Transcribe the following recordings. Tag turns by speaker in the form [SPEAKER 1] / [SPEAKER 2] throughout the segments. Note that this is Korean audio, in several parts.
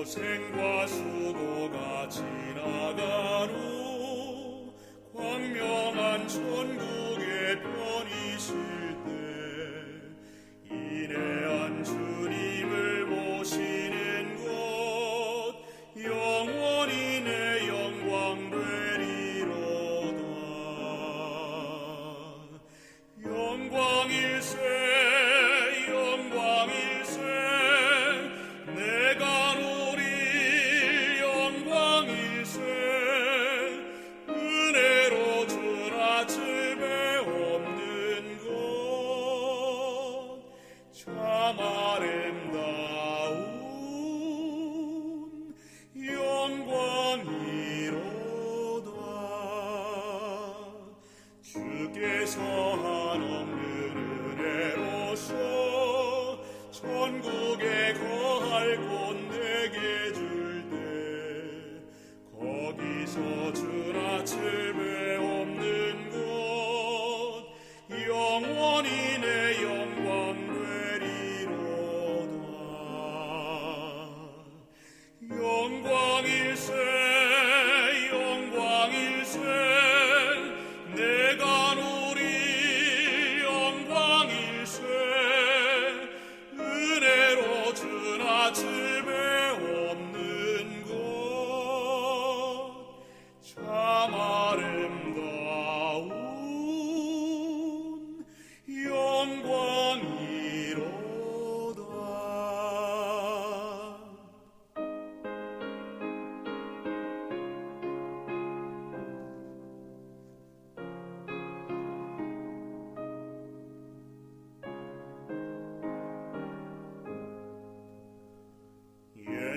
[SPEAKER 1] 고생과 수고가 지나간 후 광명한 천국에 편이실 때 인내한 주님을 모시는 곳 영원히 내 영광 되리로다. 영광일세 주께서 한없는 은혜로서 천국에 거할 곳 내게 줄 때 거기서 주나 칠배 없는 곳 영원히 내 영광 되리로다. 영광일세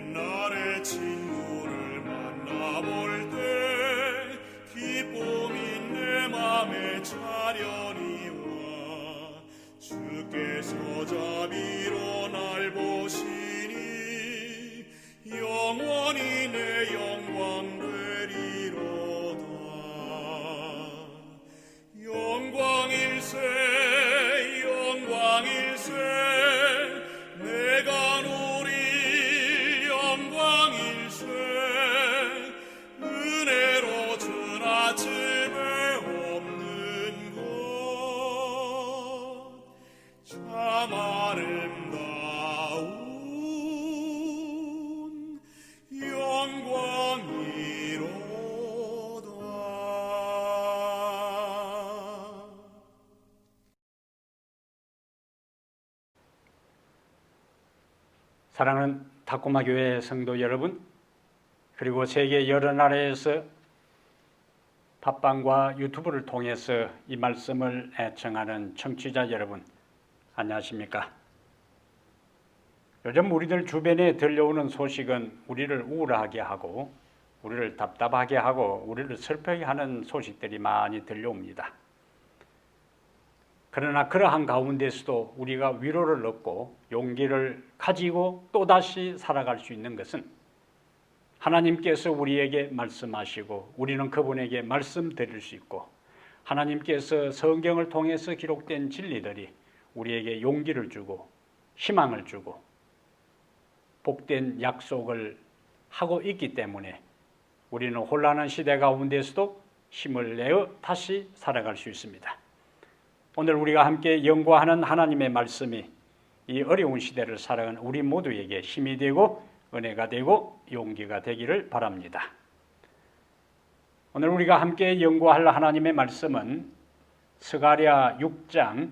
[SPEAKER 1] 옛날에 친구를 만나볼 때 기쁨이 내 맘에 차련히 와 주께서 자비로 날 보시니 영원히 내 영광 되리로다. 영광일세 영광일세 내가 은혜로 주나 칠배 없는 곳 참 아름다운 영광이로다.
[SPEAKER 2] 사랑하는 탁구마 교회 성도 여러분, 그리고 세계 여러 나라에서 팟빵과 유튜브를 통해서 이 말씀을 애청하는 청취자 여러분, 안녕하십니까? 요즘 우리들 주변에 들려오는 소식은 우리를 우울하게 하고 우리를 답답하게 하고 우리를 슬프게 하는 소식들이 많이 들려옵니다. 그러나 그러한 가운데서도 우리가 위로를 얻고 용기를 가지고 또다시 살아갈 수 있는 것은 하나님께서 우리에게 말씀하시고 우리는 그분에게 말씀드릴 수 있고 하나님께서 성경을 통해서 기록된 진리들이 우리에게 용기를 주고 희망을 주고 복된 약속을 하고 있기 때문에 우리는 혼란한 시대 가운데서도 힘을 내어 다시 살아갈 수 있습니다. 오늘 우리가 함께 연구하는 하나님의 말씀이 이 어려운 시대를 살아가는 우리 모두에게 힘이 되고 은혜가 되고 용기가 되기를 바랍니다. 오늘 우리가 함께 연구할 하나님의 말씀은 스가랴 6장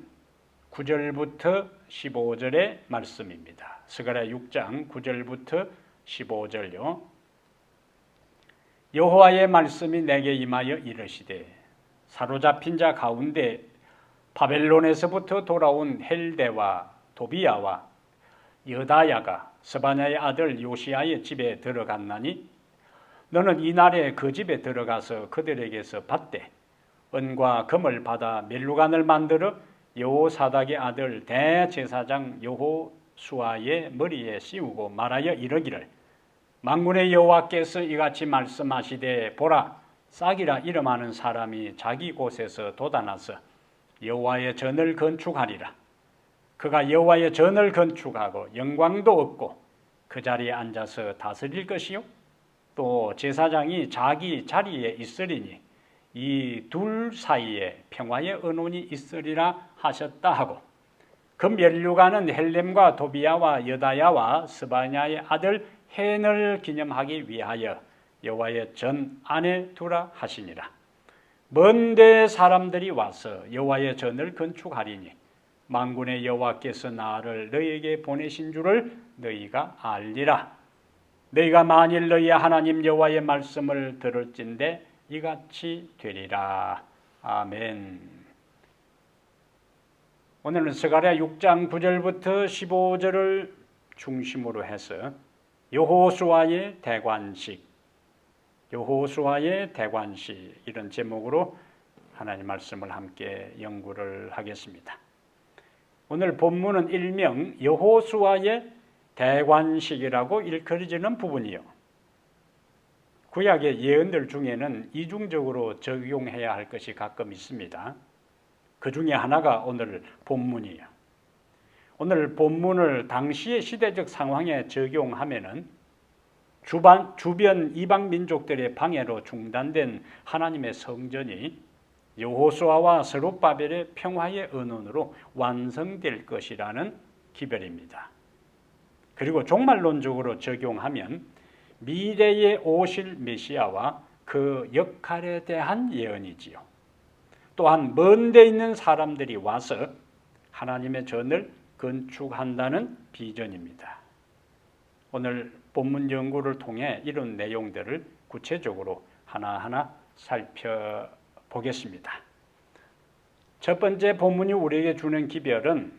[SPEAKER 2] 9절부터 15절의 말씀입니다. 스가랴 6장 9절부터 15절요. 여호와의 말씀이 내게 임하여 이르시되 사로잡힌 자 가운데 바벨론에서부터 돌아온 헬데와 도비야와 여다야가 스바냐의 아들 요시야의 집에 들어갔나니 너는 이날에 그 집에 들어가서 그들에게서 받되 은과 금을 받아 멜루간을 만들어 여호사닥의 아들 대제사장 여호수아의 머리에 씌우고 말하여 이르기를 만군의 여호와께서 이같이 말씀하시되 보라 싹이라 이름하는 사람이 자기 곳에서 돋아나서 여호와의 전을 건축하리라. 그가 여호와의 전을 건축하고 영광도 얻고 그 자리에 앉아서 다스릴 것이요 또 제사장이 자기 자리에 있으리니 이 둘 사이에 평화의 언원이 있으리라 하셨다 하고 그 면류관은 헬렘과 도비야와 여다야와 스바냐의 아들 헨을 기념하기 위하여 여호와의 전 안에 두라 하시니라. 먼데 사람들이 와서 여호와의 전을 건축하리니 만군의 여호와께서 나를 너희에게 보내신 줄을 너희가 알리라. 너희가 만일 너희의 하나님 여호와의 말씀을 들을진대 이같이 되리라. 아멘. 오늘은 스가랴 6장 9절부터 15절을 중심으로 해서 여호수아의 대관식 이런 제목으로 하나님 말씀을 함께 연구를 하겠습니다. 오늘 본문은 일명 여호수아의 대관식이라고 일컬어지는 부분이요. 구약의 예언들 중에는 이중적으로 적용해야 할 것이 가끔 있습니다. 그 중에 하나가 오늘 본문이에요. 오늘 본문을 당시의 시대적 상황에 적용하면은 주변 이방 민족들의 방해로 중단된 하나님의 성전이 여호수아와 스룹바벨의 평화의 언원으로 완성될 것이라는 기별입니다. 그리고 종말론적으로 적용하면 미래에 오실 메시아와 그 역할에 대한 예언이지요. 또한 먼데 있는 사람들이 와서 하나님의 전을 건축한다는 비전입니다. 오늘 본문 연구를 통해 이런 내용들을 구체적으로 하나하나 살펴보겠습니다. 첫 번째 본문이 우리에게 주는 기별은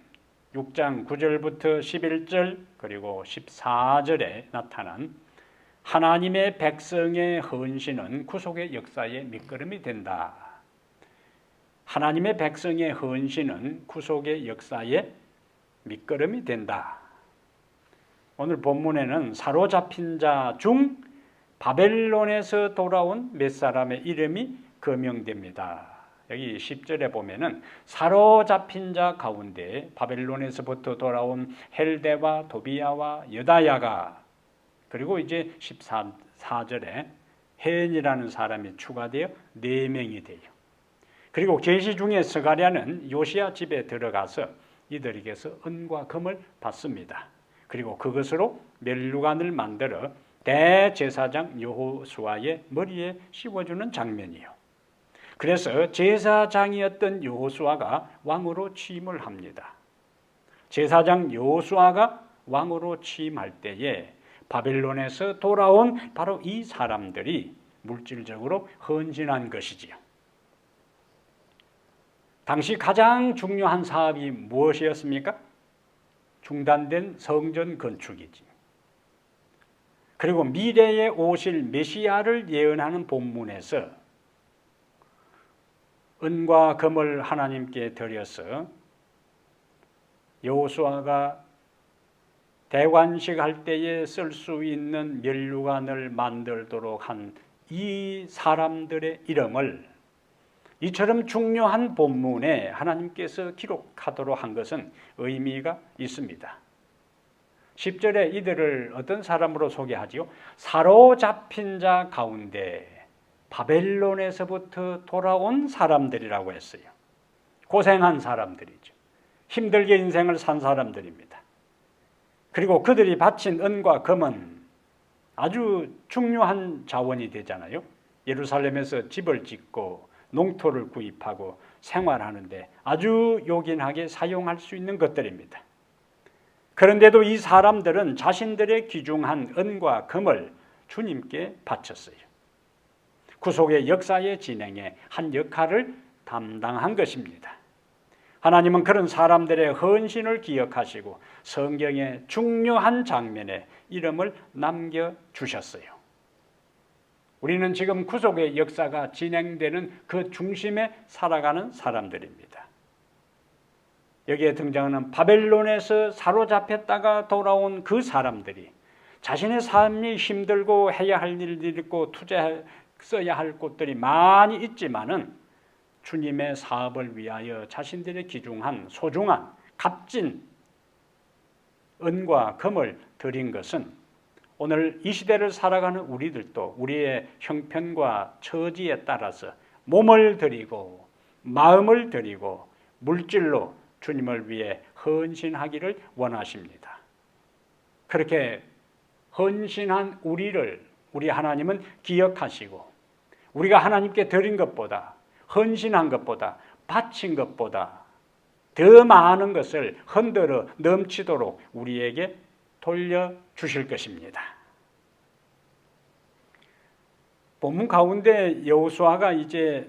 [SPEAKER 2] 6장 9절부터 11절 그리고 14절에 나타난 하나님의 백성의 헌신은 구속의 역사의 밑거름이 된다. 하나님의 백성의 헌신은 구속의 역사의 밑거름이 된다. 오늘 본문에는 사로잡힌 자 중 바벨론에서 돌아온 몇 사람의 이름이 거명됩니다. 여기 10절에 보면은 사로잡힌 자 가운데 바벨론에서부터 돌아온 헬데와 도비야와 여다야가 그리고 이제 14절에 헨이라는 사람이 추가되어 4명이 돼요. 그리고 계시 중에 스가랴는 요시야 집에 들어가서 이들에게서 은과 금을 받습니다. 그리고 그것으로 면류관을 만들어 대제사장 여호수아의 머리에 씌워주는 장면이에요. 그래서 제사장이었던 여호수아가 왕으로 취임을 합니다. 제사장 여호수아가 왕으로 취임할 때에 바벨론에서 돌아온 바로 이 사람들이 물질적으로 헌신한 것이지요. 당시 가장 중요한 사업이 무엇이었습니까? 중단된 성전 건축이지. 그리고 미래에 오실 메시아를 예언하는 본문에서 은과 금을 하나님께 드려서 여호수아가 대관식 할 때에 쓸 수 있는 면류관을 만들도록 한 이 사람들의 이름을 이처럼 중요한 본문에 하나님께서 기록하도록 한 것은 의미가 있습니다. 10절에 이들을 어떤 사람으로 소개하지요? 사로잡힌 자 가운데 바벨론에서부터 돌아온 사람들이라고 했어요. 고생한 사람들이죠. 힘들게 인생을 산 사람들입니다. 그리고 그들이 바친 은과 금은 아주 중요한 자원이 되잖아요. 예루살렘에서 집을 짓고 농토를 구입하고 생활하는데 아주 요긴하게 사용할 수 있는 것들입니다. 그런데도 이 사람들은 자신들의 귀중한 은과 금을 주님께 바쳤어요. 구속의 역사의 진행에 한 역할을 담당한 것입니다. 하나님은 그런 사람들의 헌신을 기억하시고 성경의 중요한 장면에 이름을 남겨주셨어요. 우리는 지금 구속의 역사가 진행되는 그 중심에 살아가는 사람들입니다. 여기에 등장하는 바벨론에서 사로잡혔다가 돌아온 그 사람들이 자신의 삶이 힘들고 해야 할 일들이 있고 써야 할 곳들이 많이 있지만은 주님의 사업을 위하여 자신들의 귀중한 소중한 값진 은과 금을 드린 것은 오늘 이 시대를 살아가는 우리들도 우리의 형편과 처지에 따라서 몸을 드리고 마음을 드리고 물질로 주님을 위해 헌신하기를 원하십니다. 그렇게 헌신한 우리 하나님은 기억하시고 우리가 하나님께 드린 것보다 헌신한 것보다 바친 것보다 더 많은 것을 흔들어 넘치도록 우리에게 돌려주실 것입니다. 본문 가운데 여호수아가 이제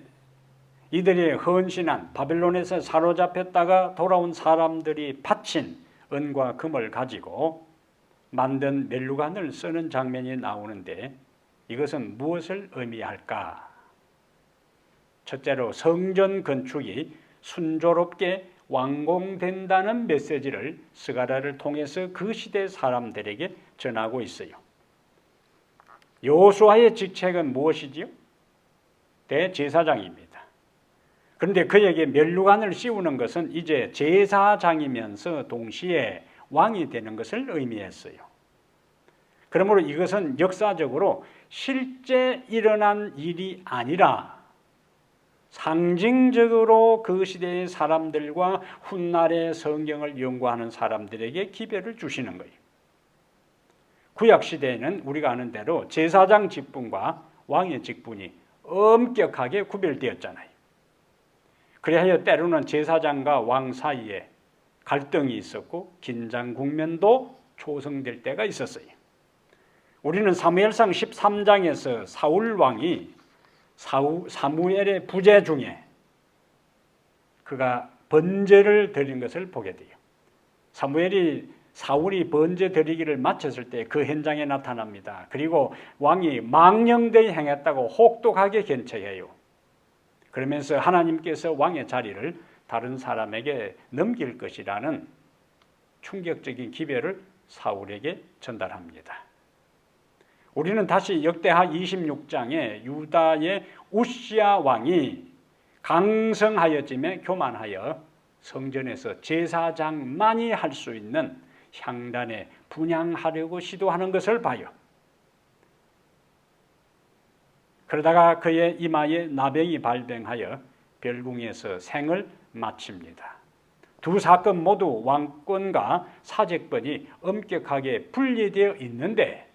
[SPEAKER 2] 이들이 헌신한 바벨론에서 사로잡혔다가 돌아온 사람들이 바친 은과 금을 가지고 만든 멜루간을 쓰는 장면이 나오는데 이것은 무엇을 의미할까? 첫째로 성전 건축이 순조롭게 완공된다는 메시지를 스가랴를 통해서 그 시대 사람들에게 전하고 있어요. 여호수아의 직책은 무엇이지요? 대제사장입니다. 그런데 그에게 멸류관을 씌우는 것은 이제 제사장이면서 동시에 왕이 되는 것을 의미했어요. 그러므로 이것은 역사적으로 실제 일어난 일이 아니라 상징적으로 그 시대의 사람들과 훗날의 성경을 연구하는 사람들에게 기별을 주시는 거예요. 구약 시대에는 우리가 아는 대로 제사장 직분과 왕의 직분이 엄격하게 구별되었잖아요. 그래야 때로는 제사장과 왕 사이에 갈등이 있었고 긴장 국면도 조성될 때가 있었어요. 우리는 사무엘상 13장에서 사울 왕이 사무엘의 부재 중에 그가 번제를 드린 것을 보게 돼요. 사울이 번제 드리기를 마쳤을 때 그 현장에 나타납니다. 그리고 왕이 망령되이 행했다고 혹독하게 견책해요. 그러면서 하나님께서 왕의 자리를 다른 사람에게 넘길 것이라는 충격적인 기별을 사울에게 전달합니다. 우리는 다시 역대하 26장에 유다의 우시야 왕이 강성하여짐에 교만하여 성전에서 제사장만이 할 수 있는 향단에 분향하려고 시도하는 것을 봐요. 그러다가 그의 이마에 나병이 발병하여 별궁에서 생을 마칩니다. 두 사건 모두 왕권과 사제권이 엄격하게 분리되어 있는데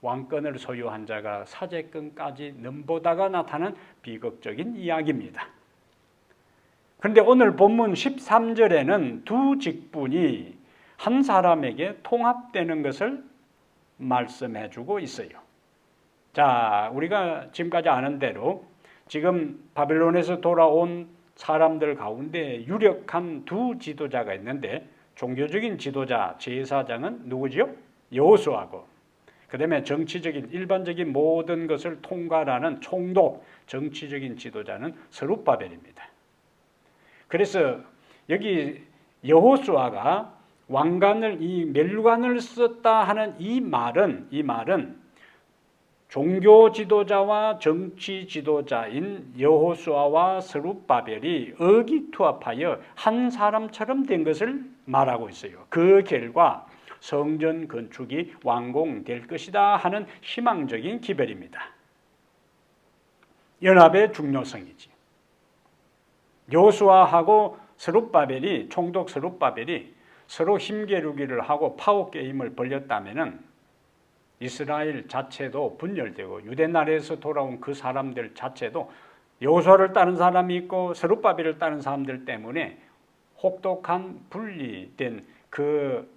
[SPEAKER 2] 왕권을 소유한 자가 사제권까지 넘보다가 나타난 비극적인 이야기입니다. 그런데 오늘 본문 13절에는 두 직분이 한 사람에게 통합되는 것을 말씀해주고 있어요. 자, 우리가 지금까지 아는 대로 지금 바벨론에서 돌아온 사람들 가운데 유력한 두 지도자가 있는데 종교적인 지도자 제사장은 누구죠? 여호수아고, 그 다음에 정치적인 일반적인 모든 것을 통괄하는 총독 정치적인 지도자는 스룹바벨입니다. 그래서 여기 여호수아가 이 멜루관을 썼다 하는 이 말은 종교 지도자와 정치 지도자인 여호수아와 스룹바벨이 의기투합하여 한 사람처럼 된 것을 말하고 있어요. 그 결과 성전 건축이 완공될 것이다 하는 희망적인 기별입니다. 연합의 중요성이지. 여호수아하고 총독 스룹바벨이 서로 힘겨루기를 하고 파워 게임을 벌였다면은 이스라엘 자체도 분열되고 유대 나라에서 돌아온 그 사람들 자체도 여호수아를 따른 사람이 있고 스룹바벨을 따른 사람들 때문에 혹독한 분리된 그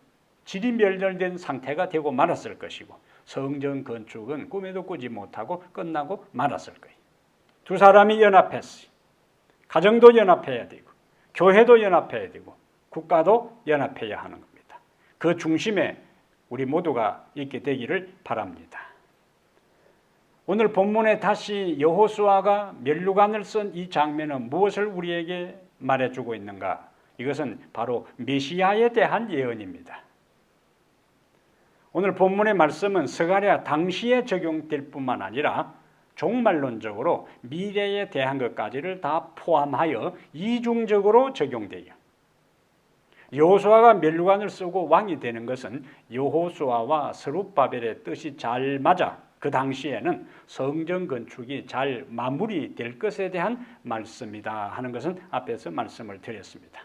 [SPEAKER 2] 질이 멸절된 상태가 되고 말았을 것이고 성전 건축은 꿈에도 꾸지 못하고 끝나고 말았을 거예요. 두 사람이 연합했어요. 가정도 연합해야 되고 교회도 연합해야 되고 국가도 연합해야 하는 겁니다. 그 중심에 우리 모두가 있게 되기를 바랍니다. 오늘 본문에 다시 여호수아가 멸류관을 쓴 이 장면은 무엇을 우리에게 말해주고 있는가? 이것은 바로 메시아에 대한 예언입니다. 오늘 본문의 말씀은 스가랴 당시에 적용될 뿐만 아니라 종말론적으로 미래에 대한 것까지를 다 포함하여 이중적으로 적용돼요. 여호수아가 멸류관을 쓰고 왕이 되는 것은 여호수아와 스룹바벨의 뜻이 잘 맞아 그 당시에는 성전 건축이 잘 마무리될 것에 대한 말씀이다 하는 것은 앞에서 말씀을 드렸습니다.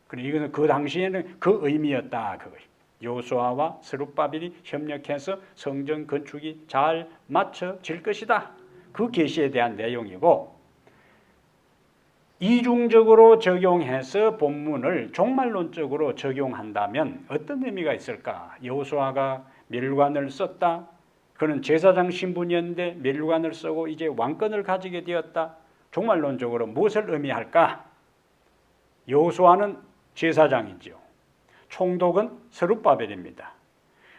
[SPEAKER 2] 그리고 이것은 그 당시에는 그 의미였다 그거예요. 여호수아와 스룹바벨이 협력해서 성전 건축이 잘 맞춰질 것이다. 그 계시에 대한 내용이고, 이중적으로 적용해서 본문을 종말론적으로 적용한다면 어떤 의미가 있을까? 여호수아가 멸관을 썼다. 그는 제사장 신분이었는데 멸관을 쓰고 이제 왕권을 가지게 되었다. 종말론적으로 무엇을 의미할까? 여호수아는 제사장이지요. 총독은 스룹바벨입니다.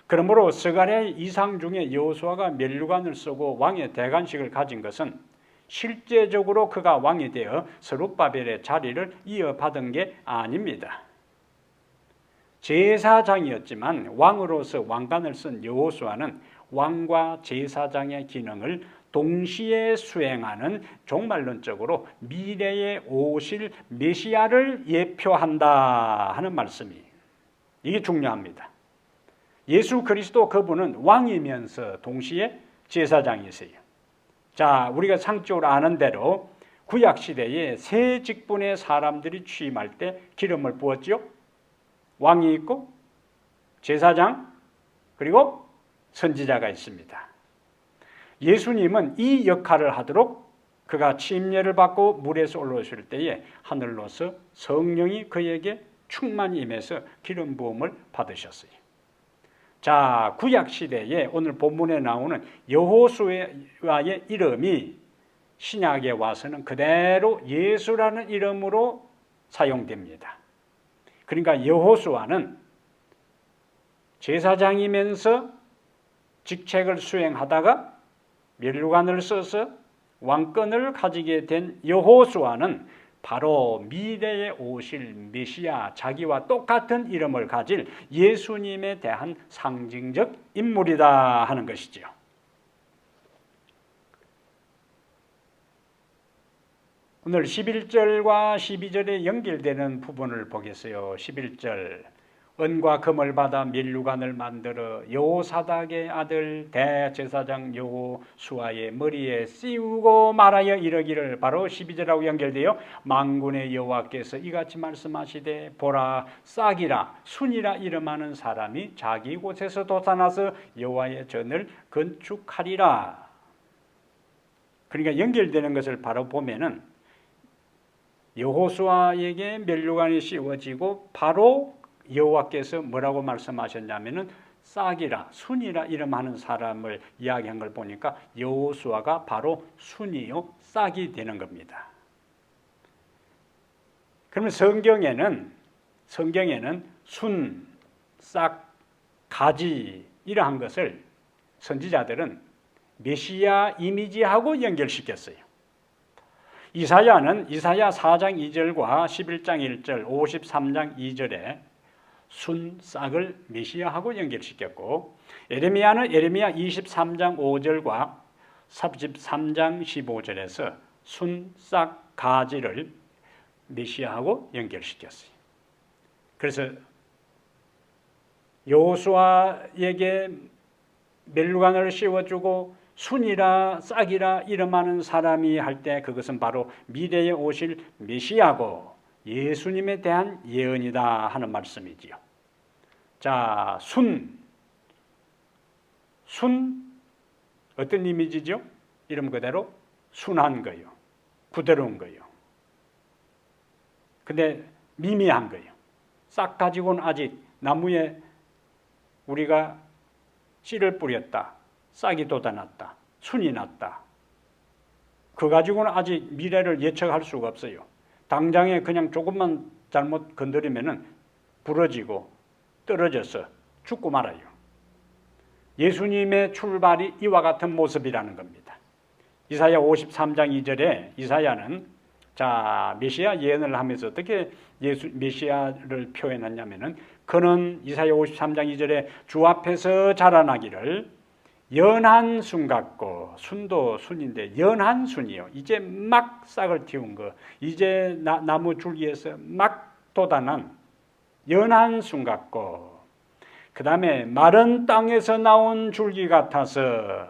[SPEAKER 2] 그러므로 스가랴의 이상 중에 여호수아가 멸관을 쓰고 왕의 대관식을 가진 것은 실제적으로 그가 왕이 되어 스룹바벨의 자리를 이어받은 게 아닙니다. 제사장이었지만 왕으로서 왕관을 쓴 여호수아는 왕과 제사장의 기능을 동시에 수행하는 종말론적으로 미래에 오실 메시아를 예표한다 하는 말씀이, 이게 중요합니다. 예수 그리스도 그분은 왕이면서 동시에 제사장이세요. 자, 우리가 상적으로 아는 대로 구약시대에 세 직분의 사람들이 취임할 때 기름을 부었지요. 왕이 있고 제사장 그리고 선지자가 있습니다. 예수님은 이 역할을 하도록 그가 침례를 받고 물에서 올라오실 때에 하늘로서 성령이 그에게 충만히 임해서 기름 부음을 받으셨어요. 자, 구약시대에 오늘 본문에 나오는 여호수아의 이름이 신약에 와서는 그대로 예수라는 이름으로 사용됩니다. 그러니까 여호수아는 제사장이면서 직책을 수행하다가 멸관을 써서 왕권을 가지게 된 여호수아는 바로 미래에 오실 메시아, 자기와 똑같은 이름을 가질 예수님에 대한 상징적 인물이다 하는 것이지요. 오늘 11절과 12절에 연결되는 부분을 보겠어요. 11절, 은과 금을 받아 멸류관을 만들어 여호사닥의 아들 대제사장 여호수아의 머리에 씌우고 말하여 이르기를, 바로 12절하고 연결되어 만군의 여호와께서 이같이 말씀하시되 보라, 싹이라 순이라 이름하는 사람이 자기 곳에서 솟아나서 여호와의 전을 건축하리라. 그러니까 연결되는 것을 바로 보면은 여호수아에게 멸류관이 씌워지고 바로 여호와께서 뭐라고 말씀하셨냐면은 싹이라 순이라 이름하는 사람을 이야기한 걸 보니까 여호수아가 바로 순이요 싹이 되는 겁니다. 그러면 성경에는 순, 싹, 가지 이러한 것을 선지자들은 메시아 이미지하고 연결시켰어요. 이사야는 이사야 4장 2절과 11장 1절, 53장 2절에 순, 싹을 메시아하고 연결시켰고, 예레미야는 예레미야 23장 5절과 33장 15절에서 순, 싹, 가지를 메시아하고 연결시켰어요. 그래서 여호수아에게 멸류관을 씌워주고 순이라 싹이라 이름하는 사람이 할 때 그것은 바로 미래에 오실 메시아고 예수님에 대한 예언이다 하는 말씀이지요. 자, 순 어떤 이미지죠? 이름 그대로 순한 거예요. 부드러운 거예요. 근데 미미한 거예요. 싹 가지고는 아직 나무에 우리가 씨를 뿌렸다. 싹이 돋아났다. 순이 났다. 그 가지고는 아직 미래를 예측할 수가 없어요. 당장에 그냥 조금만 잘못 건드리면은 부러지고 떨어져서 죽고 말아요. 예수님의 출발이 이와 같은 모습이라는 겁니다. 이사야 53장 2절에 이사야는 메시아 예언을 하면서 어떻게 메시아를 표현했냐면은, 그는 이사야 53장 2절에 주 앞에서 자라나기를 연한 순 같고, 순도 순인데 연한 순이요. 이제 막 싹을 틔운 거, 이제 나무 줄기에서 막 돋아난 연한 순 같고, 그 다음에 마른 땅에서 나온 줄기 같아서,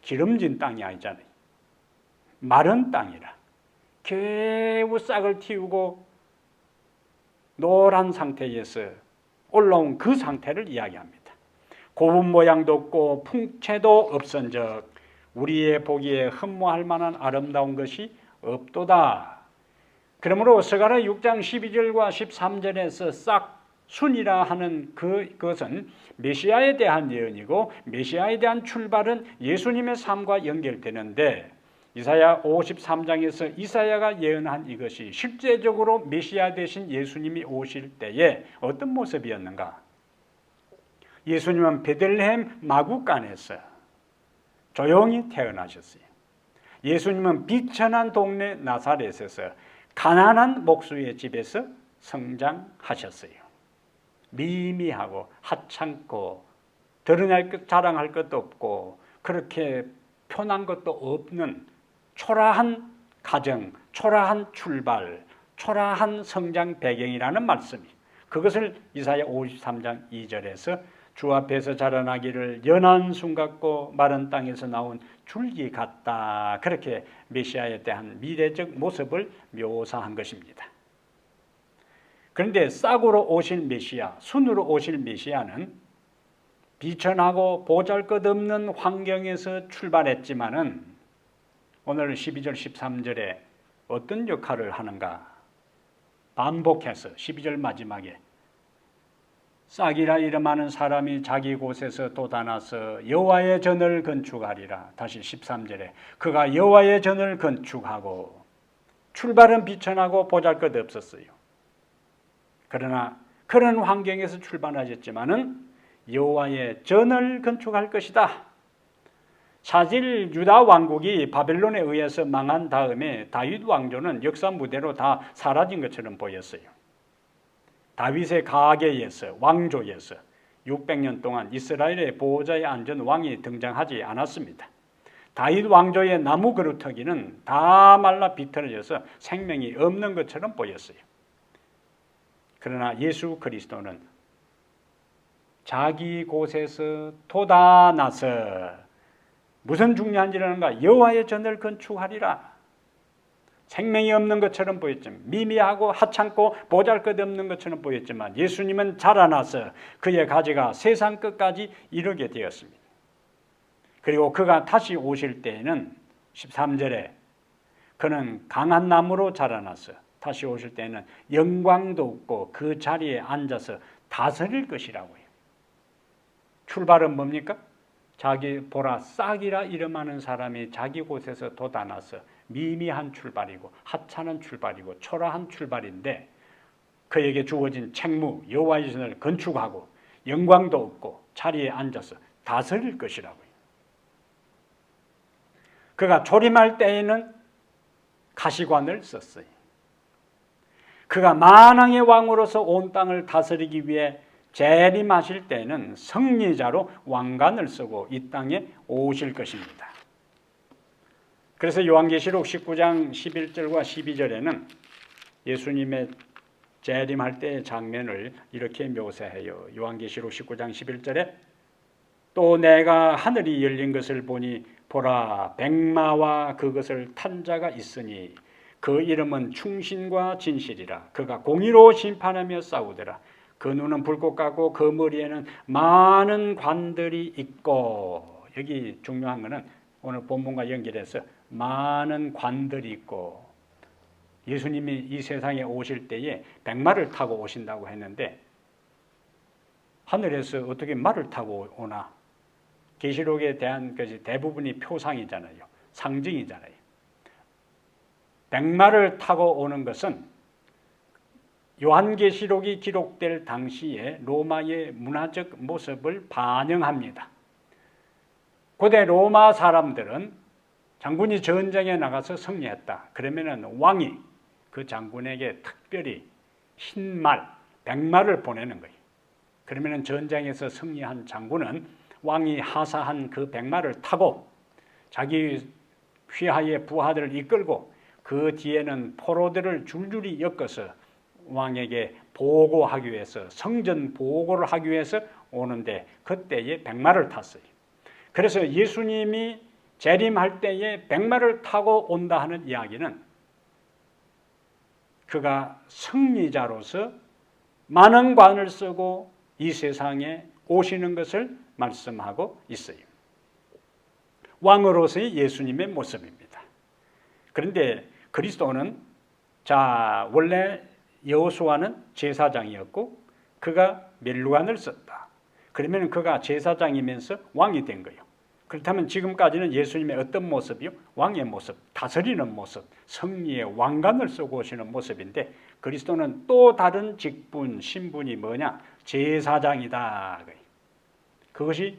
[SPEAKER 2] 기름진 땅이 아니잖아요. 마른 땅이라. 겨우 싹을 틔우고 노란 상태에서 올라온 그 상태를 이야기합니다. 고분 모양도 없고 풍채도 없은즉 우리의 보기에 흠모할 만한 아름다운 것이 없도다. 그러므로 스가랴 6장 12절과 13절에서 싹 순이라 하는 그것은 메시아에 대한 예언이고, 메시아에 대한 출발은 예수님의 삶과 연결되는데, 이사야 53장에서 이사야가 예언한 이것이 실제적으로 메시아 되신 예수님이 오실 때에 어떤 모습이었는가? 예수님은 베들레헴 마구간에서 조용히 태어나셨어요. 예수님은 비천한 동네 나사렛에서 가난한 목수의 집에서 성장하셨어요. 미미하고 하찮고 드러낼 것, 자랑할 것도 없고 그렇게 편한 것도 없는 초라한 가정, 초라한 출발, 초라한 성장 배경이라는 말씀이, 그것을 이사야 53장 2절에서 주 앞에서 자라나기를 연한 순 같고 마른 땅에서 나온 줄기 같다, 그렇게 메시아에 대한 미래적 모습을 묘사한 것입니다. 그런데 싹으로 오실 메시아, 순으로 오실 메시아는 비천하고 보잘것없는 환경에서 출발했지만은 오늘 12절 13절에 어떤 역할을 하는가? 반복해서 12절 마지막에 싹이라 이름하는 사람이 자기 곳에서 돋아나서 여호와의 전을 건축하리라. 다시 13절에 그가 여호와의 전을 건축하고, 출발은 비천하고 보잘것없었어요. 그러나 그런 환경에서 출발하셨지만은 여호와의 전을 건축할 것이다. 사실 유다 왕국이 바벨론에 의해서 망한 다음에 다윗 왕조는 역사 무대로 다 사라진 것처럼 보였어요. 다윗의 가계에서, 왕조에서 600년 동안 이스라엘의 보호자에 앉은 왕이 등장하지 않았습니다. 다윗 왕조의 나무 그루터기는 다 말라 비틀어져서 생명이 없는 것처럼 보였어요. 그러나 예수 그리스도는 자기 곳에서 돋아나서 무슨 중요한 일을 하는가? 여호와의 전을 건축하리라. 생명이 없는 것처럼 보였지만, 미미하고 하찮고 보잘것없는 것처럼 보였지만 예수님은 자라나서 그의 가지가 세상 끝까지 이르게 되었습니다. 그리고 그가 다시 오실 때에는 13절에 그는 강한 나무로 자라나서 다시 오실 때에는 영광도 없고 그 자리에 앉아서 다스릴 것이라고요. 출발은 뭡니까? 자기 보라 싹이라 이름하는 사람이 자기 곳에서 돋아나서 미미한 출발이고 하찮은 출발이고 초라한 출발인데, 그에게 주어진 책무 여호와의 전을 건축하고 영광도 없고 자리에 앉아서 다스릴 것이라고요. 그가 초림할 때에는 가시관을 썼어요. 그가 만왕의 왕으로서 온 땅을 다스리기 위해 재림하실 때는 승리자로 왕관을 쓰고 이 땅에 오실 것입니다. 그래서 요한계시록 19장 11절과 12절에는 예수님의 재림할 때의 장면을 이렇게 묘사해요. 요한계시록 19장 11절에 또 내가 하늘이 열린 것을 보니 보라 백마와 그것을 탄 자가 있으니 그 이름은 충신과 진실이라. 그가 공의로 심판하며 싸우더라. 그 눈은 불꽃 같고 그 머리에는 많은 관들이 있고, 여기 중요한 것은 오늘 본문과 연결해서 많은 관들이 있고, 예수님이 이 세상에 오실 때에 백마를 타고 오신다고 했는데 하늘에서 어떻게 말을 타고 오나? 계시록에 대한 것이 대부분이 표상이잖아요. 상징이잖아요. 백마를 타고 오는 것은 요한계시록이 기록될 당시에 로마의 문화적 모습을 반영합니다. 고대 로마 사람들은 장군이 전쟁에 나가서 승리했다. 그러면은 왕이 그 장군에게 특별히 흰 말, 백마를 보내는 거예요. 그러면은 전쟁에서 승리한 장군은 왕이 하사한 그 백마를 타고 자기 휘하의 부하들을 이끌고 그 뒤에는 포로들을 줄줄이 엮어서 왕에게 보고하기 위해서 성전 보고를 하기 위해서 오는데 그때에 백마를 탔어요. 그래서 예수님이 재림할 때에 백마를 타고 온다 하는 이야기는 그가 승리자로서 많은 관을 쓰고 이 세상에 오시는 것을 말씀하고 있어요. 왕으로서의 예수님의 모습입니다. 그런데 그리스도는 원래 여호수아는 제사장이었고 그가 멸류관을 썼다. 그러면 그가 제사장이면서 왕이 된 거예요. 그렇다면 지금까지는 예수님의 어떤 모습이요? 왕의 모습, 다스리는 모습, 승리의 왕관을 쓰고 오시는 모습인데 그리스도는 또 다른 직분, 신분이 뭐냐? 제사장이다. 그것이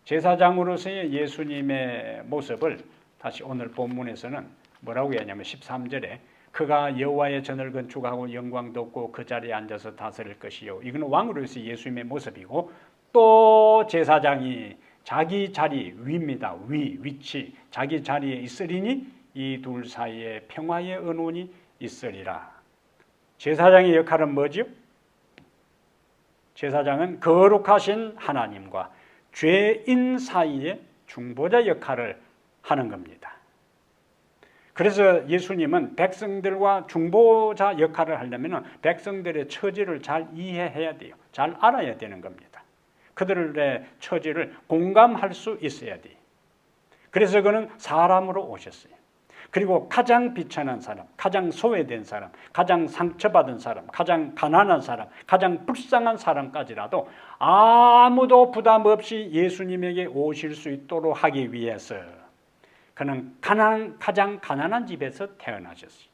[SPEAKER 2] 제사장으로서의 예수님의 모습을 다시 오늘 본문에서는 뭐라고 하냐면 13절에 그가 여호와의 전을 건축하고 영광도 없고 그 자리에 앉아서 다스릴 것이요. 이건 왕으로서의 예수님의 모습이고 또 제사장이 자기 자리 위입니다. 위치 자기 자리에 있으리니 이 둘 사이에 평화의 언원이 있으리라. 제사장의 역할은 뭐지요? 제사장은 거룩하신 하나님과 죄인 사이에 중보자 역할을 하는 겁니다. 그래서 예수님은 백성들과 중보자 역할을 하려면 백성들의 처지를 잘 이해해야 돼요. 잘 알아야 되는 겁니다. 그들의 처지를 공감할 수 있어야 돼요. 그래서 그는 사람으로 오셨어요. 그리고 가장 비천한 사람, 가장 소외된 사람, 가장 상처받은 사람, 가장 가난한 사람, 가장 불쌍한 사람까지라도 아무도 부담 없이 예수님에게 오실 수 있도록 하기 위해서 그는 가장 가난한 집에서 태어나셨어요.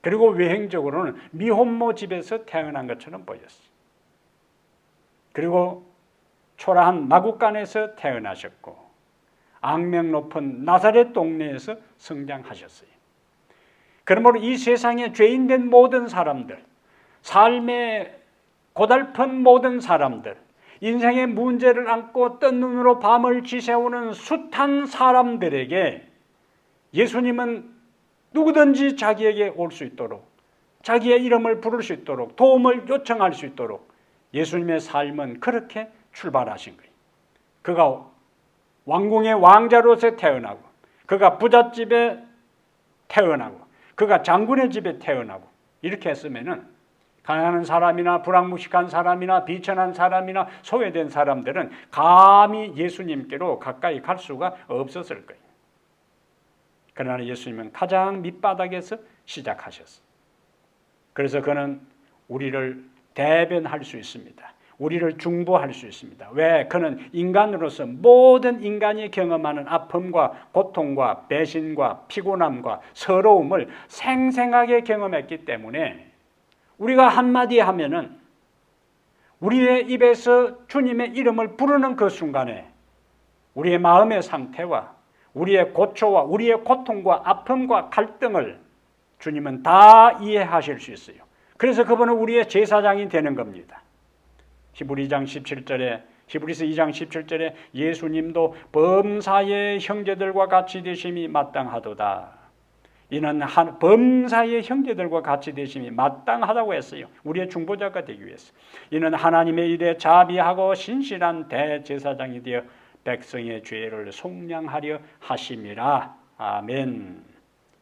[SPEAKER 2] 그리고 외형적으로는 미혼모 집에서 태어난 것처럼 보였어요. 그리고 초라한 마구간에서 태어나셨고 악명 높은 나사렛 동네에서 성장하셨어요. 그러므로 이 세상에 죄인된 모든 사람들, 삶의 고달픈 모든 사람들, 인생의 문제를 안고 뜬 눈으로 밤을 지새우는 숱한 사람들에게 예수님은 누구든지 자기에게 올 수 있도록, 자기의 이름을 부를 수 있도록, 도움을 요청할 수 있도록 예수님의 삶은 그렇게 출발하신 거예요. 그가 왕궁의 왕자로서 태어나고, 그가 부잣집에 태어나고, 그가 장군의 집에 태어나고, 이렇게 했으면은 가난한 사람이나 불황무식한 사람이나 비천한 사람이나 소외된 사람들은 감히 예수님께로 가까이 갈 수가 없었을 거예요. 그러나 예수님은 가장 밑바닥에서 시작하셨어요. 그래서 그는 우리를 대변할 수 있습니다. 우리를 중보할 수 있습니다. 왜? 그는 인간으로서 모든 인간이 경험하는 아픔과 고통과 배신과 피곤함과 서러움을 생생하게 경험했기 때문에 우리가 한마디 하면은 우리의 입에서 주님의 이름을 부르는 그 순간에 우리의 마음의 상태와 우리의 고초와 우리의 고통과 아픔과 갈등을 주님은 다 이해하실 수 있어요. 그래서 그분은 우리의 제사장이 되는 겁니다. 히브리서 2장 17절에 예수님도 범사의 형제들과 같이 되심이 마땅하도다. 이는 범사의 형제들과 같이 되심이 마땅하다고 했어요. 우리의 중보자가 되기 위해서. 이는 하나님의 일에 자비하고 신실한 대제사장이 되어 백성의 죄를 속량하려 하심이라. 아멘.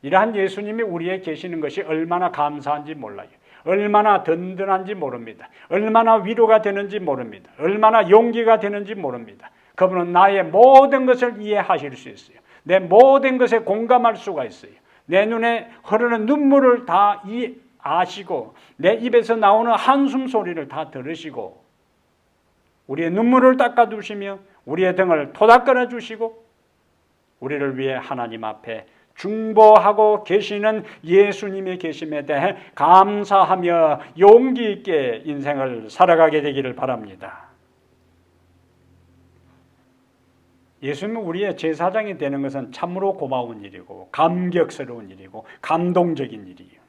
[SPEAKER 2] 이러한 예수님이 우리에 계시는 것이 얼마나 감사한지 몰라요. 얼마나 든든한지 모릅니다. 얼마나 위로가 되는지 모릅니다. 얼마나 용기가 되는지 모릅니다. 그분은 나의 모든 것을 이해하실 수 있어요. 내 모든 것에 공감할 수가 있어요. 내 눈에 흐르는 눈물을 다 아시고 내 입에서 나오는 한숨 소리를 다 들으시고 우리의 눈물을 닦아주시며 우리의 등을 토닥거려 주시고 우리를 위해 하나님 앞에 중보하고 계시는 예수님의 계심에 대해 감사하며 용기 있게 인생을 살아가게 되기를 바랍니다. 예수님은 우리의 제사장이 되는 것은 참으로 고마운 일이고 감격스러운 일이고 감동적인 일이에요.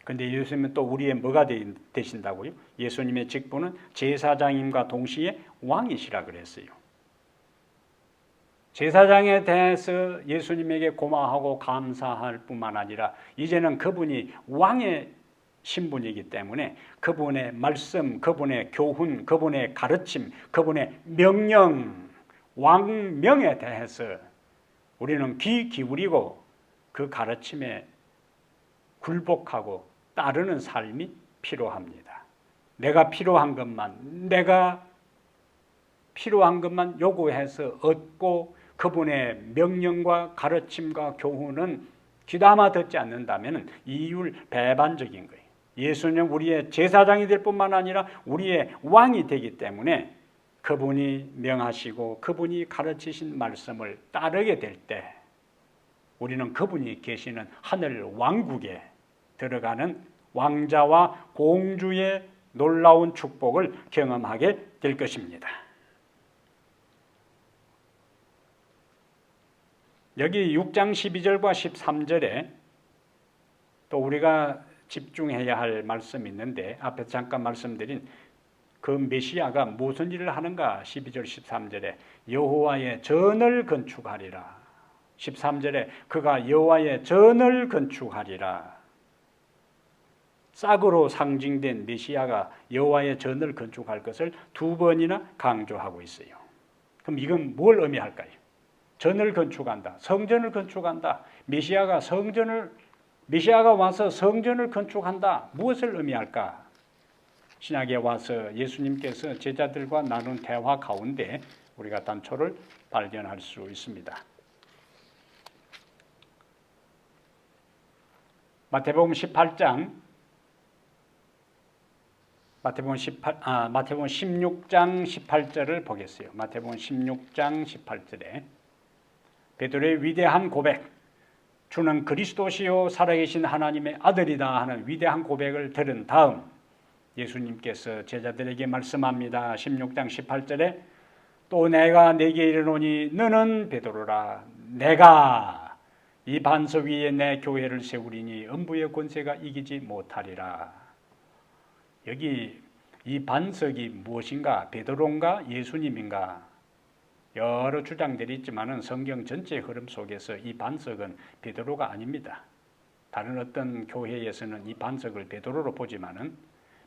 [SPEAKER 2] 그런데 예수님은 또 우리의 뭐가 되신다고요? 예수님의 직분은 제사장임과 동시에 왕이시라 그랬어요. 제사장에 대해서 예수님에게 고마워하고 감사할 뿐만 아니라 이제는 그분이 왕의 신분이기 때문에 그분의 말씀, 그분의 교훈, 그분의 가르침, 그분의 명령, 왕명에 대해서 우리는 귀 기울이고 그 가르침에 굴복하고 따르는 삶이 필요합니다. 내가 필요한 것만 요구해서 얻고 그분의 명령과 가르침과 교훈은 귀담아 듣지 않는다면 이율 배반적인 거예요. 예수는 우리의 제사장이 될 뿐만 아니라 우리의 왕이 되기 때문에 그분이 명하시고 그분이 가르치신 말씀을 따르게 될 때 우리는 그분이 계시는 하늘 왕국에 들어가는 왕자와 공주의 놀라운 축복을 경험하게 될 것입니다. 여기 6장 12절과 13절에 또 우리가 집중해야 할 말씀이 있는데 앞에 잠깐 말씀드린 그 메시아가 무슨 일을 하는가? 12절 13절에 여호와의 전을 건축하리라. 13절에 그가 여호와의 전을 건축하리라. 싹으로 상징된 메시아가 여호와의 전을 건축할 것을 두 번이나 강조하고 있어요. 그럼 이건 뭘 의미할까요? 전을 건축한다. 성전을 건축한다. 메시아가 와서 성전을 건축한다. 무엇을 의미할까? 신약에 와서 예수님께서 제자들과 나눈 대화 가운데 우리가 단초를 발견할 수 있습니다. 마태복음 16장 18절을 보겠어요. 마태복음 16장 18절에 베드로의 위대한 고백, 주는 그리스도시요 살아계신 하나님의 아들이다 하는 위대한 고백을 들은 다음 예수님께서 제자들에게 말씀합니다. 16장 18절에 또 내가 네게 이르노니 너는 베드로라. 내가 이 반석 위에 내 교회를 세우리니 음부의 권세가 이기지 못하리라. 여기 이 반석이 무엇인가? 베드로인가? 예수님인가? 여러 주장들이 있지만은 성경 전체 흐름 속에서 이 반석은 베드로가 아닙니다. 다른 어떤 교회에서는 이 반석을 베드로로 보지만은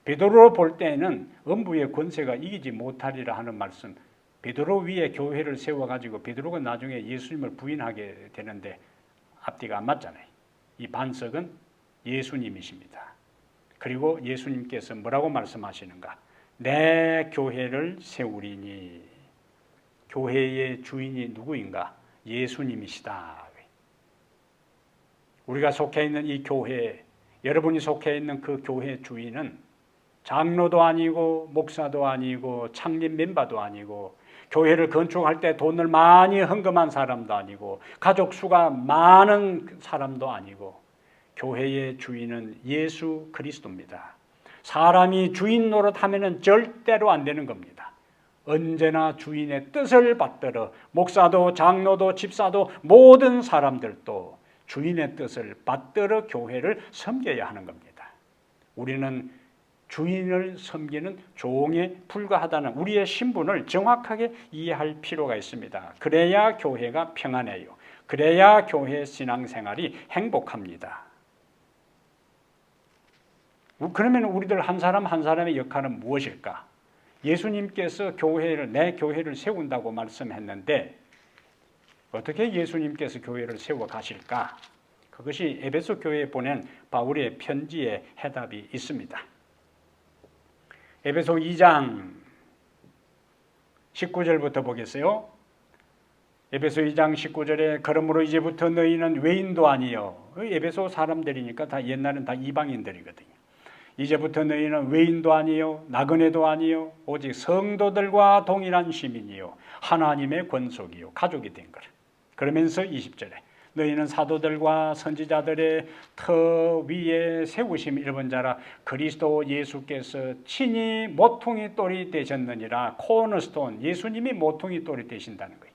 [SPEAKER 2] 베드로로 볼 때에는 음부의 권세가 이기지 못하리라 하는 말씀, 베드로 위에 교회를 세워가지고 베드로가 나중에 예수님을 부인하게 되는데 앞뒤가 안 맞잖아요. 이 반석은 예수님이십니다. 그리고 예수님께서 뭐라고 말씀하시는가? 내 교회를 세우리니. 교회의 주인이 누구인가? 예수님이시다. 우리가 속해 있는 이 교회, 여러분이 속해 있는 그 교회 주인은 장로도 아니고 목사도 아니고 창립 멤버도 아니고 교회를 건축할 때 돈을 많이 헌금한 사람도 아니고 가족 수가 많은 사람도 아니고 교회의 주인은 예수 그리스도입니다. 사람이 주인 노릇하면 절대로 안 되는 겁니다. 언제나 주인의 뜻을 받들어 목사도 장로도 집사도 모든 사람들도 주인의 뜻을 받들어 교회를 섬겨야 하는 겁니다. 우리는 주인을 섬기는 종에 불과하다는 우리의 신분을 정확하게 이해할 필요가 있습니다. 그래야 교회가 평안해요. 그래야 교회 신앙생활이 행복합니다. 그러면 우리들 한 사람 한 사람의 역할은 무엇일까? 예수님께서 내 교회를 세운다고 말씀했는데 어떻게 예수님께서 교회를 세워 가실까? 그것이 에베소 교회에 보낸 바울의 편지에 해답이 있습니다. 에베소 2장 19절부터 보겠어요. 에베소 2장 19절에 그러므로 이제부터 너희는 외인도 아니요. 에베소 사람들이니까 다 옛날엔 다 이방인들이거든요. 이제부터 너희는 외인도 아니요 나그네도 아니요 오직 성도들과 동일한 시민이요 하나님의 권속이요 가족이 된 거라. 그러면서 20절에 너희는 사도들과 선지자들의 터 위에 세우심 입은 자라 그리스도 예수께서 친히 모퉁이 돌이 되셨느니라. 코너스톤 예수님이 모퉁이 돌이 되신다는 거예요.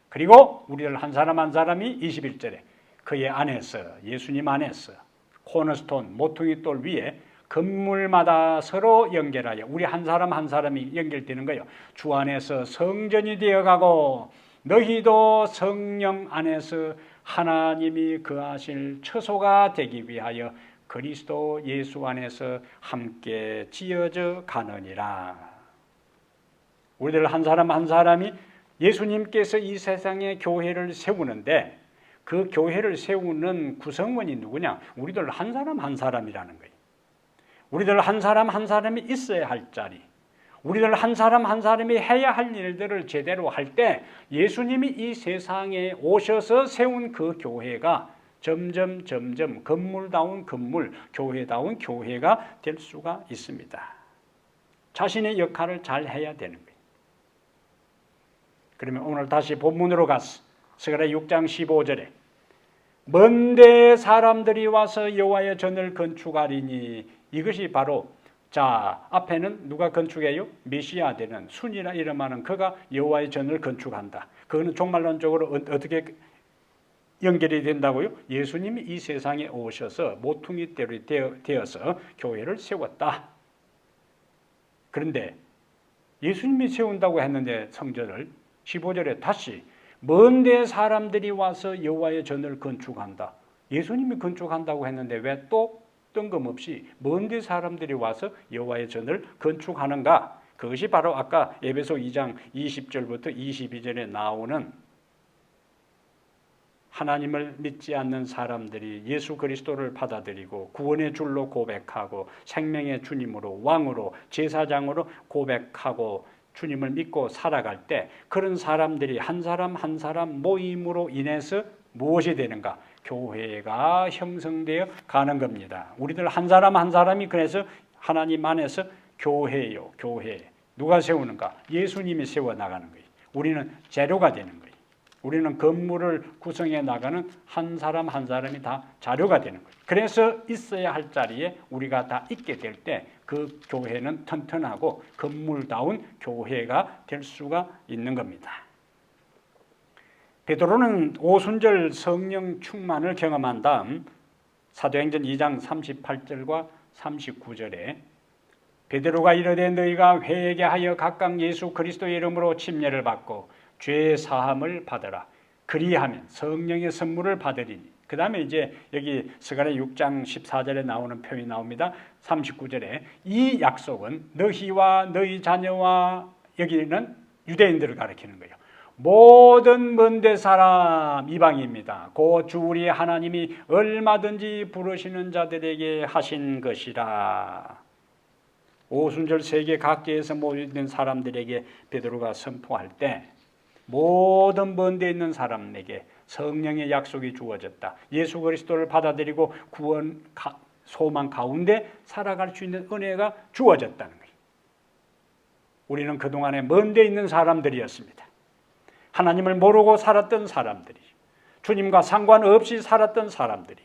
[SPEAKER 2] 그리고 우리들 한 사람 한 사람이 21절에 그의 안에서 예수님 안에서 코너스톤 모퉁이 돌 위에 건물마다 서로 연결하여 우리 한 사람 한 사람이 연결되는 거예요. 주 안에서 성전이 되어가고 너희도 성령 안에서 하나님이 거하실 처소가 되기 위하여 그리스도 예수 안에서 함께 지어져 가느니라. 우리들 한 사람 한 사람이 예수님께서 이 세상에 교회를 세우는데 그 교회를 세우는 구성원이 누구냐? 우리들 한 사람 한 사람이라는 거예요. 우리들 한 사람 한 사람이 있어야 할 자리, 우리들 한 사람 한 사람이 해야 할 일들을 제대로 할 때 예수님이 이 세상에 오셔서 세운 그 교회가 점점 건물다운 건물, 교회다운 교회가 될 수가 있습니다. 자신의 역할을 잘 해야 되는 거예요. 그러면 오늘 다시 본문으로 가서 스가랴 6장 15절에 먼데 사람들이 와서 여호와의 전을 건축하리니, 이것이 바로 자 앞에는 누가 건축해요? 메시아 되는 순이라 이름하는 그가 여호와의 전을 건축한다. 그거는 종말론적으로 어떻게 연결이 된다고요? 예수님이 이 세상에 오셔서 모퉁이대로 되어서 교회를 세웠다. 그런데 예수님이 세운다고 했는데 성전을 15절에 다시 먼데 사람들이 와서 여호와의 전을 건축한다. 예수님이 건축한다고 했는데 왜 또 뜬금없이 먼데 사람들이 와서 여호와의 전을 건축하는가? 그것이 바로 아까 에베소 2장 20절부터 22절에 나오는 하나님을 믿지 않는 사람들이 예수 그리스도를 받아들이고 구원의 줄로 고백하고 생명의 주님으로 왕으로 제사장으로 고백하고 주님을 믿고 살아갈 때 그런 사람들이 한 사람 한 사람 모임으로 인해서 무엇이 되는가? 교회가 형성되어 가는 겁니다. 우리들 한 사람 한 사람이 그래서 하나님 안에서 교회예요. 교회. 누가 세우는가? 예수님이 세워나가는 거예요. 우리는 재료가 되는 거예요. 우리는 건물을 구성해 나가는 한 사람 한 사람이 다 자료가 되는 거예요. 그래서 있어야 할 자리에 우리가 다 있게 될 때 그 교회는 튼튼하고 건물다운 교회가 될 수가 있는 겁니다. 베드로는 오순절 성령 충만을 경험한 다음 사도행전 2장 38절과 39절에 베드로가 이르되 너희가 회개하여 각각 예수 그리스도의 이름으로 침례를 받고 죄 사함을 받으라. 그리하면 성령의 선물을 받으리니. 그 다음에 이제 여기 스가랴 6장 14절에 나오는 표현이 나옵니다. 39절에 이 약속은 너희와 너희 자녀와, 여기는 유대인들을 가리키는 거예요. 모든 먼데 사람 이방입니다. 그 주 우리 하나님이 얼마든지 부르시는 자들에게 하신 것이라. 오순절 세계 각지에서 모여있는 사람들에게 베드로가 선포할 때 모든 먼데 있는 사람에게 성령의 약속이 주어졌다. 예수 그리스도를 받아들이고 구원 소망 가운데 살아갈 수 있는 은혜가 주어졌다는 거예요. 우리는 그동안에 먼데 있는 사람들이었습니다. 하나님을 모르고 살았던 사람들이, 주님과 상관없이 살았던 사람들이.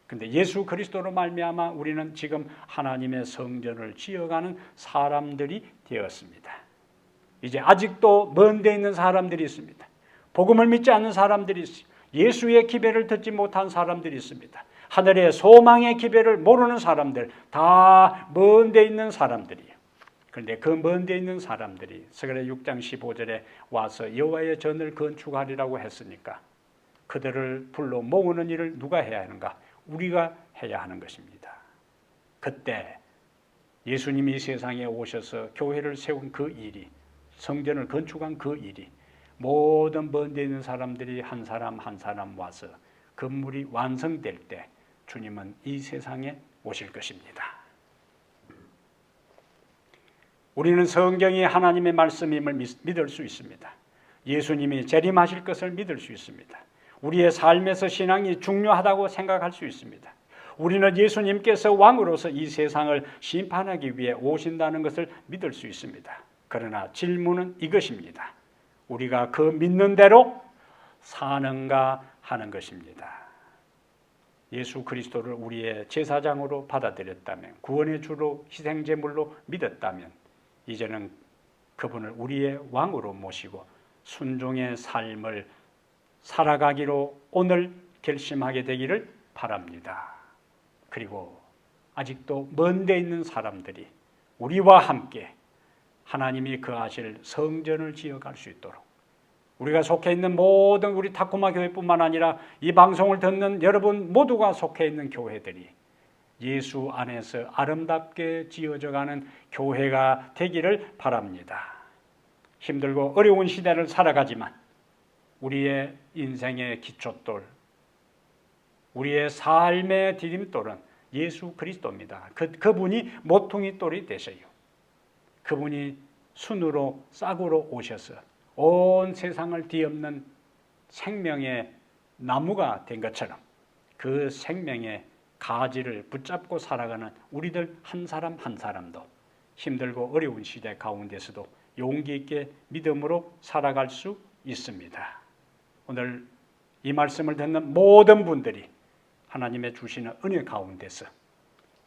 [SPEAKER 2] 근데 예수 그리스도로 말미암아 우리는 지금 하나님의 성전을 지어가는 사람들이 되었습니다. 이제 아직도 먼데 있는 사람들이 있습니다. 복음을 믿지 않는 사람들이 있어요. 예수의 기배를 듣지 못한 사람들이 있습니다. 하늘의 소망의 기배를 모르는 사람들, 다 먼데 있는 사람들이에요. 그런데 그 먼데 있는 사람들이 스가랴 6장 15절에 와서 여호와의 전을 건축하리라고 했으니까 그들을 불러 모으는 일을 누가 해야 하는가? 우리가 해야 하는 것입니다. 그때 예수님이 세상에 오셔서 교회를 세운 그 일이, 성전을 건축한 그 일이 모든 먼데 있는 사람들이 한 사람 한 사람 와서 건물이 완성될 때 주님은 이 세상에 오실 것입니다. 우리는 성경이 하나님의 말씀임을 믿을 수 있습니다. 예수님이 재림하실 것을 믿을 수 있습니다. 우리의 삶에서 신앙이 중요하다고 생각할 수 있습니다. 우리는 예수님께서 왕으로서 이 세상을 심판하기 위해 오신다는 것을 믿을 수 있습니다. 그러나 질문은 이것입니다. 우리가 그 믿는 대로 사는가 하는 것입니다. 예수 그리스도를 우리의 제사장으로 받아들였다면, 구원의 주로 희생제물로 믿었다면 이제는 그분을 우리의 왕으로 모시고 순종의 삶을 살아가기로 오늘 결심하게 되기를 바랍니다. 그리고 아직도 먼데 있는 사람들이 우리와 함께 하나님이 거하실 성전을 지어갈 수 있도록, 우리가 속해 있는 모든 우리 타코마 교회뿐만 아니라 이 방송을 듣는 여러분 모두가 속해 있는 교회들이 예수 안에서 아름답게 지어져가는 교회가 되기를 바랍니다. 힘들고 어려운 시대를 살아가지만 우리의 인생의 기초돌, 우리의 삶의 디딤돌은 예수 그리스도입니다. 그분이 모퉁이 돌이 되셔요. 그분이 순으로 싹으로 오셔서 온 세상을 뒤엎는 생명의 나무가 된 것처럼 그 생명의 가지를 붙잡고 살아가는 우리들 한 사람 한 사람도 힘들고 어려운 시대 가운데서도 용기 있게 믿음으로 살아갈 수 있습니다. 오늘 이 말씀을 듣는 모든 분들이 하나님의 주시는 은혜 가운데서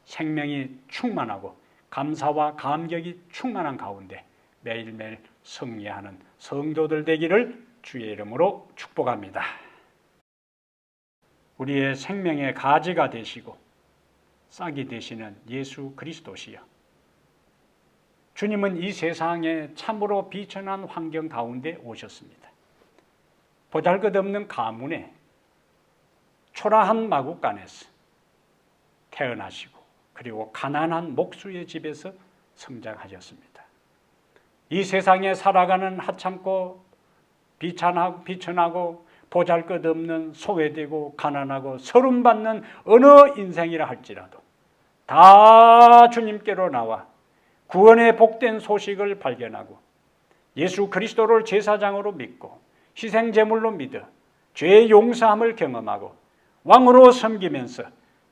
[SPEAKER 2] 생명이 충만하고 감사와 감격이 충만한 가운데 매일매일 승리하는 성도들 되기를 주의 이름으로 축복합니다. 우리의 생명의 가지가 되시고 싹이 되시는 예수 그리스도시여, 주님은 이 세상에 참으로 비천한 환경 가운데 오셨습니다. 보잘것없는 가문에 초라한 마구간에서 태어나시고 그리고 가난한 목수의 집에서 성장하셨습니다. 이 세상에 살아가는 하찮고 비천하고 보잘것없는 소외되고 가난하고 서름받는 어느 인생이라 할지라도 다 주님께로 나와 구원의 복된 소식을 발견하고 예수 그리스도를 제사장으로 믿고 희생제물로 믿어 죄의 용서함을 경험하고 왕으로 섬기면서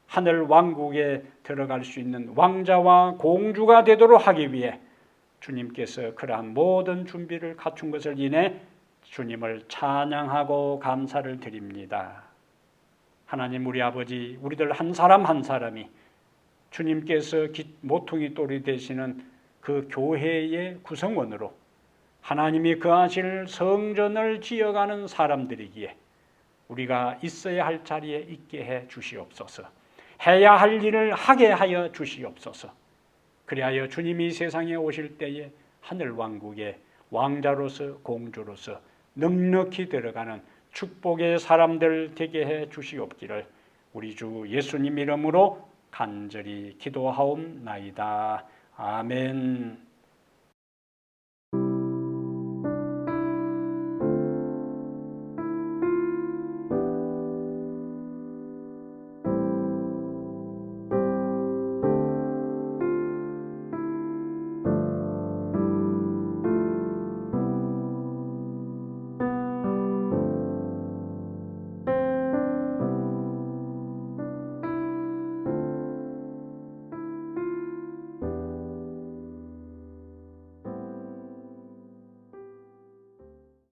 [SPEAKER 2] 하늘 왕국에 들어갈 수 있는 왕자와 공주가 되도록 하기 위해 주님께서 그러한 모든 준비를 갖춘 것을 인해 주님을 찬양하고 감사를 드립니다. 하나님 우리 아버지, 우리들 한 사람 한 사람이 주님께서 모퉁이 돌이 되시는 그 교회의 구성원으로 하나님이 거하실 성전을 지어가는 사람들이기에 우리가 있어야 할 자리에 있게 해 주시옵소서. 해야 할 일을 하게 하여 주시옵소서. 그리하여 주님이 세상에 오실 때에 하늘 왕국의 왕자로서 공주로서 넉넉히 들어가는 축복의 사람들 되게 해 주시옵기를 우리 주 예수님 이름으로 간절히 기도하옵나이다. 아멘.